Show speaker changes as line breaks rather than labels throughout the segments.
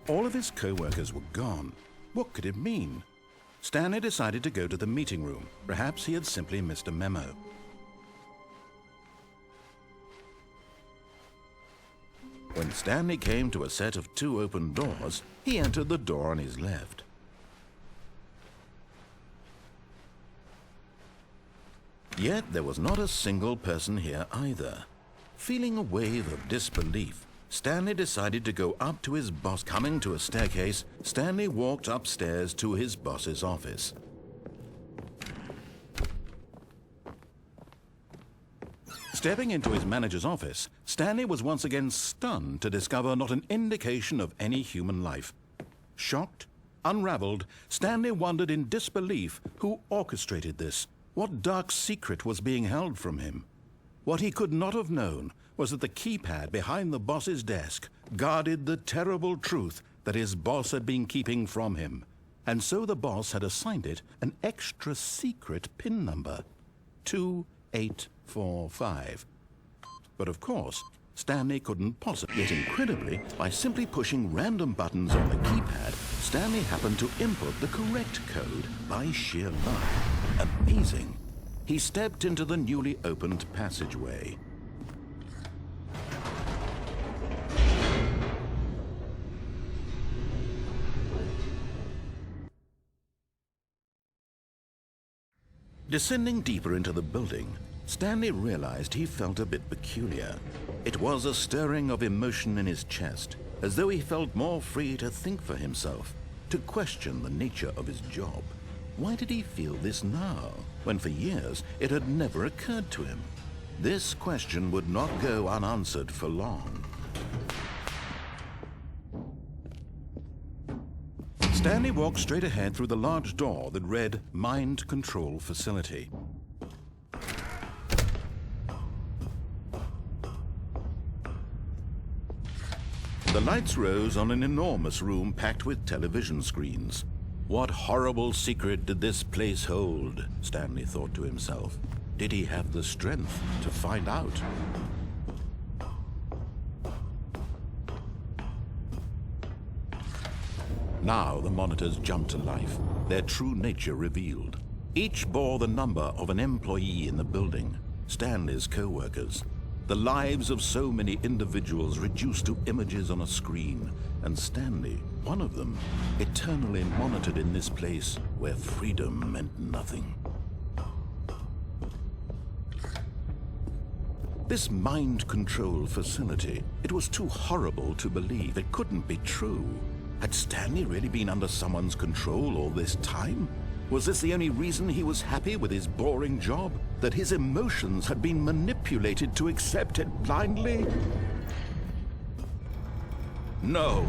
All of his co-workers were gone. What could it mean? Stanley decided to go to the meeting room. Perhaps he had simply missed a memo. When Stanley came to a set of 2 open doors, he entered the door on his left. Yet there was not a single person here either. Feeling a wave of disbelief, Stanley decided to go up to his boss. Coming to a staircase, Stanley walked upstairs to his boss's office. Stepping into his manager's office, Stanley was once again stunned to discover not an indication of any human life. Shocked, unraveled, Stanley wondered in disbelief who orchestrated this. What dark secret was being held from him? What he could not have known was that the keypad behind the boss's desk guarded the terrible truth that his boss had been keeping from him. And so the boss had assigned it an extra secret PIN number, 2845. But of course, Stanley couldn't possibly. Yet incredibly, by simply pushing random buttons on the keypad, Stanley happened to input the correct code by sheer luck. Amazing. He stepped into the newly opened passageway. Descending deeper into the building, Stanley realized he felt a bit peculiar. It was a stirring of emotion in his chest, as though he felt more free to think for himself, to question the nature of his job. Why did he feel this now, when for years it had never occurred to him? This question would not go unanswered for long. Stanley walked straight ahead through the large door that read Mind Control Facility. The lights rose on an enormous room packed with television screens. What horrible secret did this place hold? Stanley thought to himself. Did he have the strength to find out? Now the monitors jumped to life, their true nature revealed. Each bore the number of an employee in the building, Stanley's co-workers. The lives of so many individuals reduced to images on a screen, and Stanley, one of them, eternally monitored in this place where freedom meant nothing. This mind control facility, it was too horrible to believe. It couldn't be true. Had Stanley really been under someone's control all this time? Was this the only reason he was happy with his boring job? That his emotions had been manipulated to accept it blindly? No,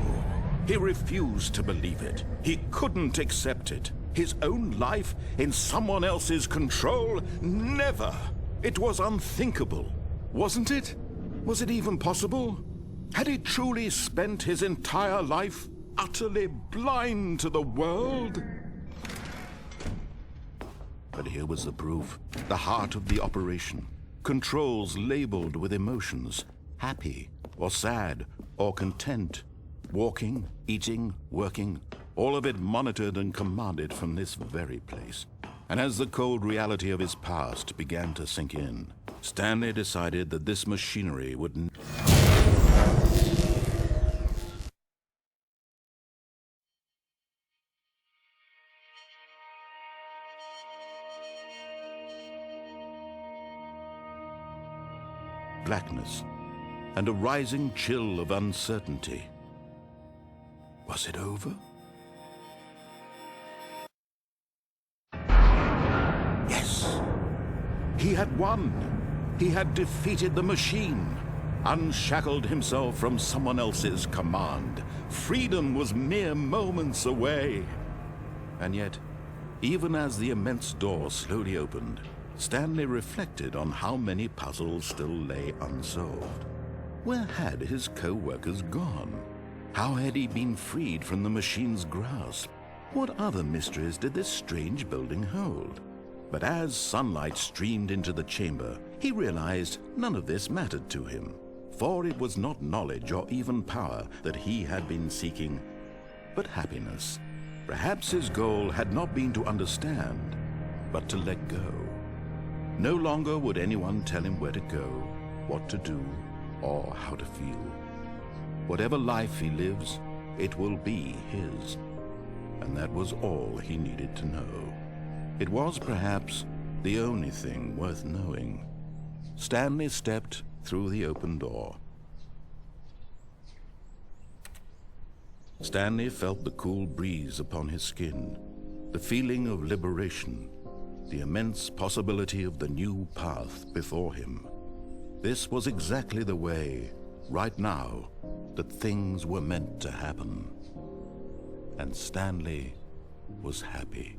he refused to believe it. He couldn't accept it. His own life in someone else's control? Never! It was unthinkable. Wasn't it? Was it even possible? Had he truly spent his entire life utterly blind to the world? But here was the proof, the heart of the operation. Controls labeled with emotions, happy or sad or content. Walking, eating, working, all of it monitored and commanded from this very place. And as the cold reality of his past began to sink in, Stanley decided that this machinery would blackness and a rising chill of uncertainty. Was it over? Yes! He had won! He had defeated the machine, unshackled himself from someone else's command. Freedom was mere moments away. And yet, even as the immense door slowly opened, Stanley reflected on how many puzzles still lay unsolved. Where had his co-workers gone? How had he been freed from the machine's grasp? What other mysteries did this strange building hold? But as sunlight streamed into the chamber, he realized none of this mattered to him. For it was not knowledge or even power that he had been seeking, but happiness. Perhaps his goal had not been to understand, but to let go. No longer would anyone tell him where to go, what to do, or how to feel. Whatever life he lives, it will be his. And that was all he needed to know. It was perhaps the only thing worth knowing. Stanley stepped through the open door. Stanley felt the cool breeze upon his skin, the feeling of liberation, the immense possibility of the new path before him. This was exactly the way, right now, that things were meant to happen. And Stanley was happy.